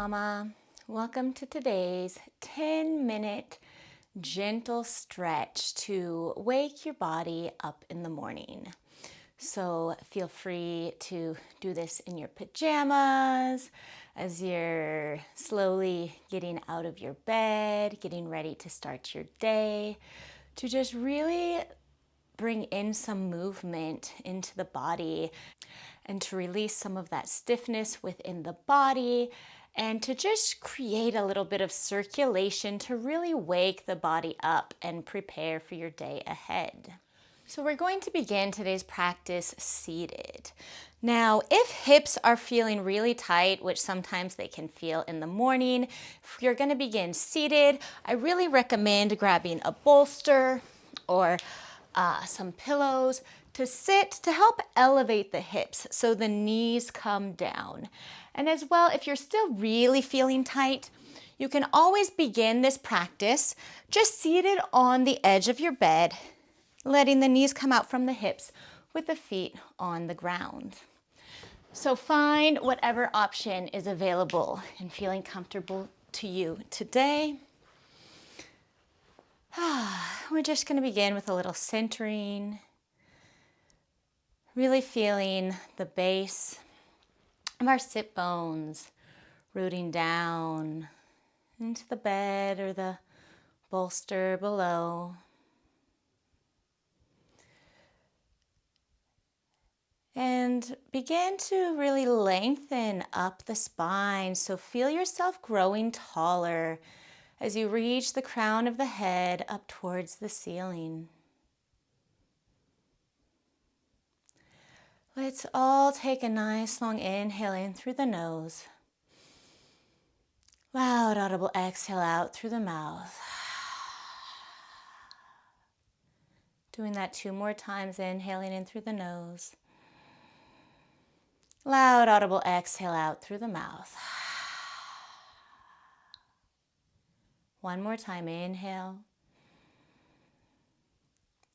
Mama. Welcome to today's 10-minute gentle stretch to wake your body up in the morning. So feel free to do this in your pajamas, as you're slowly getting out of your bed, getting ready to start your day, to just really bring in some movement into the body and to release some of that stiffness within the body and to just create a little bit of circulation to really wake the body up and prepare for your day ahead. So we're going to begin today's practice seated. Now, if hips are feeling really tight, which sometimes they can feel in the morning, if you're going to begin seated, I really recommend grabbing a bolster or some pillows to sit to help elevate the hips so the knees come down. And as well, if you're still really feeling tight, you can always begin this practice just seated on the edge of your bed, letting the knees come out from the hips with the feet on the ground. So find whatever option is available and feeling comfortable to you today. We're just going to begin with a little centering, really feeling the base of our sit bones rooting down into the bed or the bolster below. And begin to really lengthen up the spine. So feel yourself growing taller as you reach the crown of the head up towards the ceiling. Let's all take a nice long inhale in through the nose. Loud audible exhale out through the mouth. Doing that 2 more times, inhaling in through the nose. Loud audible exhale out through the mouth. 1 more time, inhale.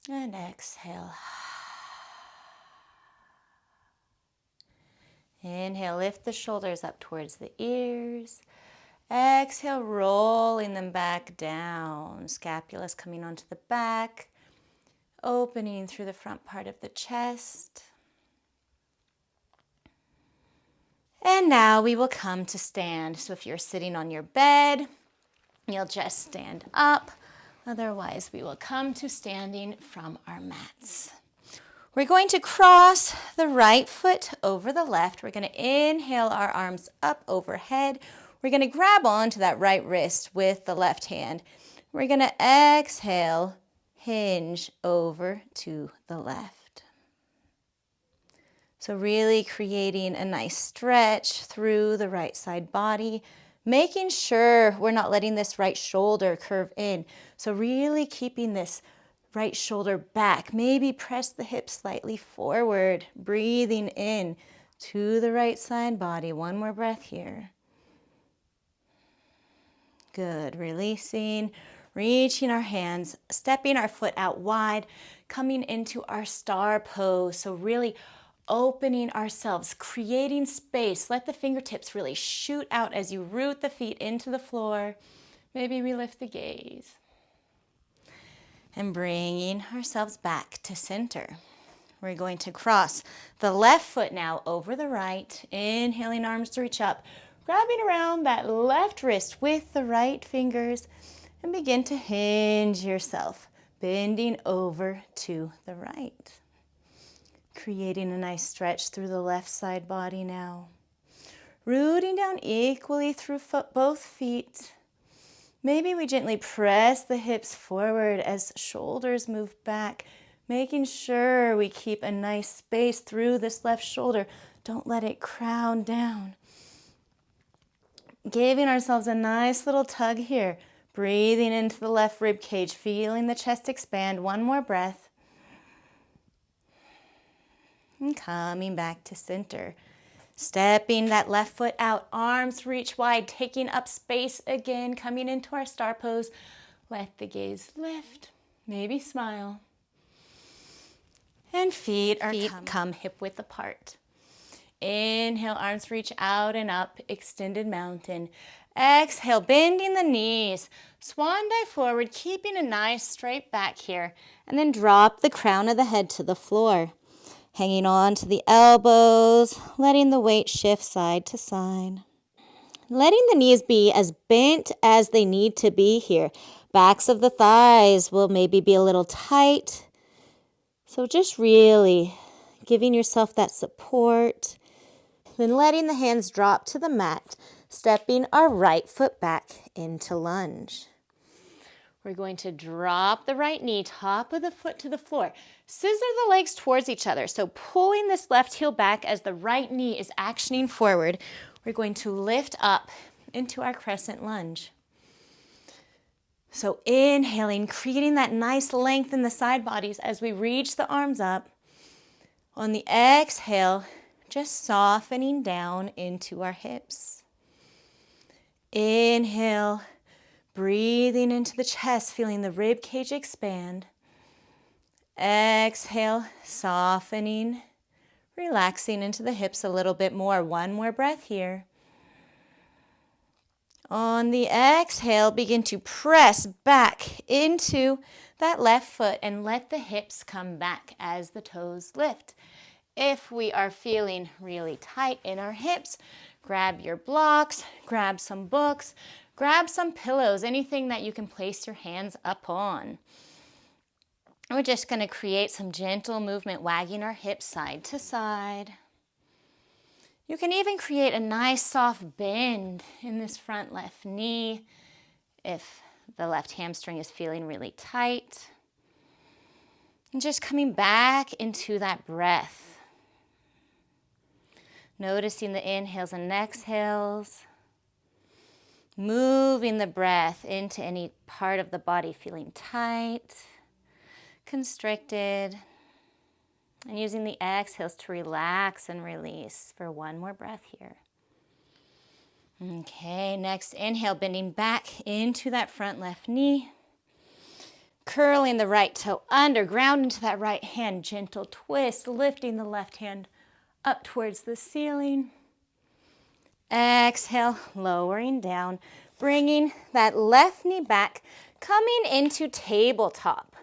And exhale. Inhale, lift the shoulders up towards the ears. Exhale, rolling them back down. Scapula's coming onto the back, opening through the front part of the chest. And now we will come to stand. So if you're sitting on your bed, you'll just stand up. Otherwise, we will come to standing from our mats. We're going to cross the right foot over the left. We're going to inhale our arms up overhead. We're going to grab onto that right wrist with the left hand. We're going to exhale, hinge over to the left. So really creating a nice stretch through the right side body, making sure we're not letting this right shoulder curve in. So really keeping this right shoulder back. Maybe press the hips slightly forward, breathing in to the right side body. 1 more breath here. Good. Releasing, reaching our hands, stepping our foot out wide, coming into our star pose. So really opening ourselves, creating space. Let the fingertips really shoot out as you root the feet into the floor. Maybe we lift the gaze. And bringing ourselves back to center. We're going to cross the left foot now over the right. Inhaling, arms to reach up. Grabbing around that left wrist with the right fingers. And begin to hinge yourself. Bending over to the right. Creating a nice stretch through the left side body now. Rooting down equally through both feet. Maybe we gently press the hips forward as shoulders move back, making sure we keep a nice space through this left shoulder. Don't let it crown down. Giving ourselves a nice little tug here. Breathing into the left rib cage, feeling the chest expand. 1 more breath. And coming back to center. Stepping that left foot out, arms reach wide, taking up space again, coming into our star pose. Let the gaze lift, maybe smile. And feet come hip width apart. Inhale, arms reach out and up, extended mountain. Exhale, bending the knees. Swan dive forward, keeping a nice straight back here. And then drop the crown of the head to the floor. Hanging on to the elbows, letting the weight shift side to side. Letting the knees be as bent as they need to be here. Backs of the thighs will maybe be a little tight. So just really giving yourself that support. Then letting the hands drop to the mat, stepping our right foot back into lunge. We're going to drop the right knee, top of the foot to the floor. Scissor the legs towards each other. So pulling this left heel back as the right knee is actioning forward. We're going to lift up into our crescent lunge. So inhaling, creating that nice length in the side bodies as we reach the arms up. On the exhale, just softening down into our hips. Inhale, breathing into the chest, feeling the rib cage expand. Exhale, softening, relaxing into the hips a little bit more. One more breath here. On the exhale, begin to press back into that left foot and let the hips come back as the toes lift. If we are feeling really tight in our hips, grab your blocks, grab some books, grab some pillows, anything that you can place your hands up on. We're just going to create some gentle movement, wagging our hips side to side. You can even create a nice soft bend in this front left knee if the left hamstring is feeling really tight. And just coming back into that breath. Noticing the inhales and exhales. Moving the breath into any part of the body feeling tight, constricted. And using the exhales to relax and release for one more breath here. Okay, next inhale, bending back into that front left knee. Curling the right toe under, ground into that right hand, gentle twist, lifting the left hand up towards the ceiling. Exhale, lowering down, bringing that left knee back, coming into tabletop.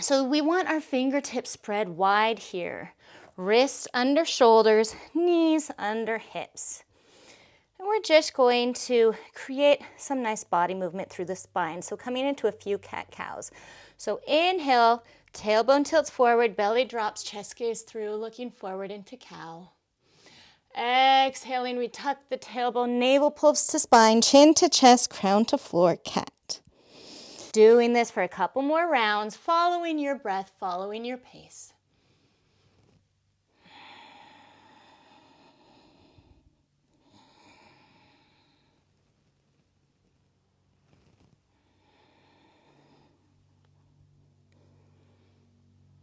So we want our fingertips spread wide here. Wrists under shoulders, knees under hips. And we're just going to create some nice body movement through the spine. So coming into a few cat-cows. So inhale, tailbone tilts forward, belly drops, chest gaze through, looking forward into cow. Exhaling, we tuck the tailbone, navel pulls to spine, chin to chest, crown to floor, cat. Doing this for a couple more rounds, following your breath, following your pace.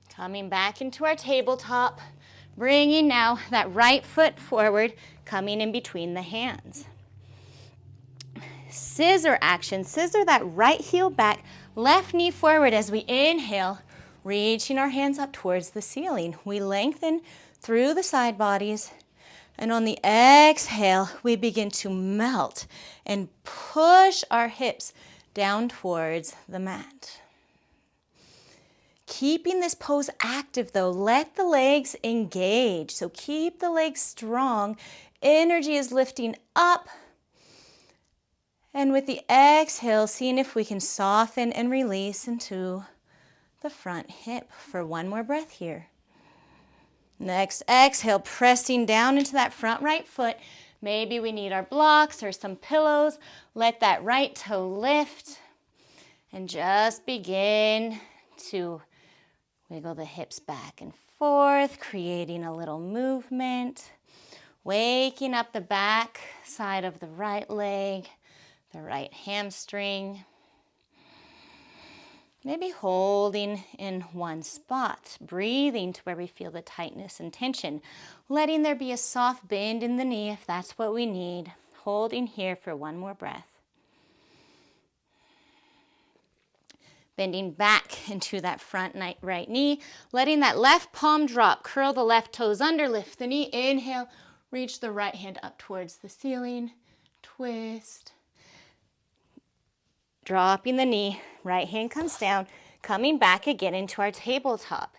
Coming back into our tabletop, bringing now that right foot forward, coming in between the hands. Scissor action, scissor that right heel back, left knee forward as we inhale, reaching our hands up towards the ceiling. We lengthen through the side bodies, and on the exhale, we begin to melt and push our hips down towards the mat. Keeping this pose active though, let the legs engage. So keep the legs strong. Energy is lifting up. And with the exhale, seeing if we can soften and release into the front hip for one more breath here. Next exhale, pressing down into that front right foot. Maybe we need our blocks or some pillows. Let that right toe lift and just begin to wiggle the hips back and forth, creating a little movement. Waking up the back side of the right leg, the right hamstring. Maybe holding in one spot, breathing to where we feel the tightness and tension. Letting there be a soft bend in the knee if that's what we need. Holding here for one more breath. Bending back into that front right knee, letting that left palm drop, curl the left toes under, lift the knee, inhale, reach the right hand up towards the ceiling, twist. Dropping the knee, right hand comes down, coming back again into our tabletop.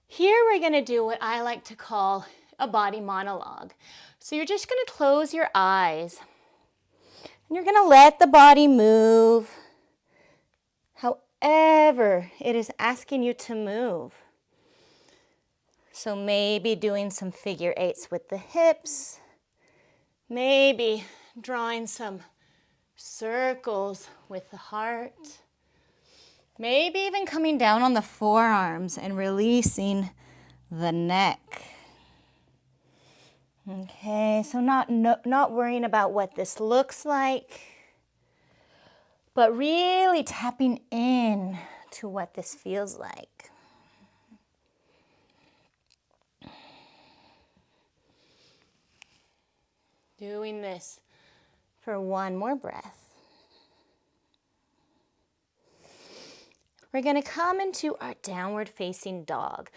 Here we're gonna do what I like to call a body monologue. So you're just gonna close your eyes and you're gonna let the body move however it is asking you to move. So maybe doing some figure eights with the hips, maybe drawing some circles with the heart, maybe even coming down on the forearms and releasing the neck. Okay, so not worrying about what this looks like, but really tapping in to what this feels like. Doing this for one more breath. We're going to come into our downward facing dog.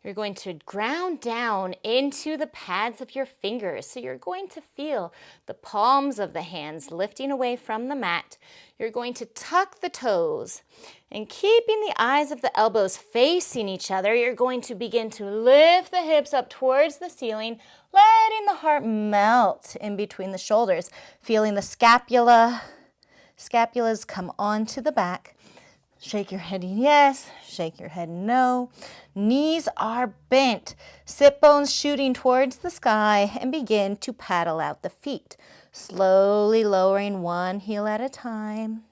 You're going to ground down into the pads of your fingers. So you're going to feel the palms of the hands lifting away from the mat. You're going to tuck the toes and keeping the eyes of the elbows facing each other, you're going to begin to lift the hips up towards the ceiling, letting the heart melt in between the shoulders, feeling the scapulas come onto the back. Shake your head yes, shake your head no. Knees are bent, sit bones shooting towards the sky, and begin to paddle out the feet, slowly lowering one heel at a time.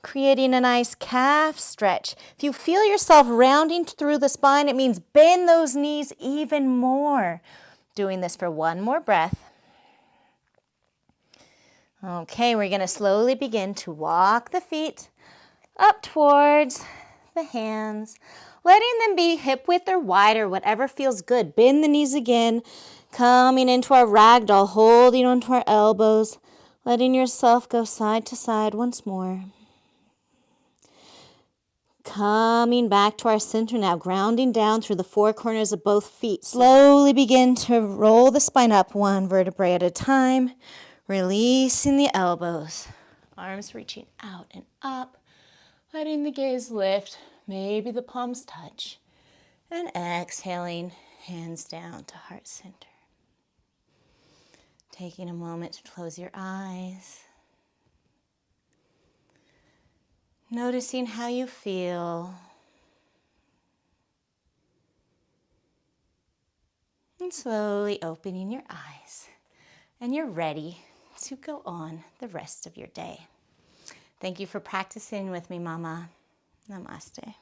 Creating a nice calf stretch. If you feel yourself rounding through the spine, it means bend those knees even more. Doing this for one more breath. Okay, we're going to slowly begin to walk the feet up towards the hands, letting them be hip width or wider, whatever feels good. Bend the knees again, coming into our ragdoll, holding onto our elbows, letting yourself go side to side once more. Coming back to our center now, grounding down through the four corners of both feet. Slowly begin to roll the spine up one vertebrae at a time, releasing the elbows, arms reaching out and up. Letting the gaze lift, maybe the palms touch, and exhaling, hands down to heart center. Taking a moment to close your eyes. Noticing how you feel. And slowly opening your eyes. And you're ready to go on the rest of your day. Thank you for practicing with me, Mama. Namaste.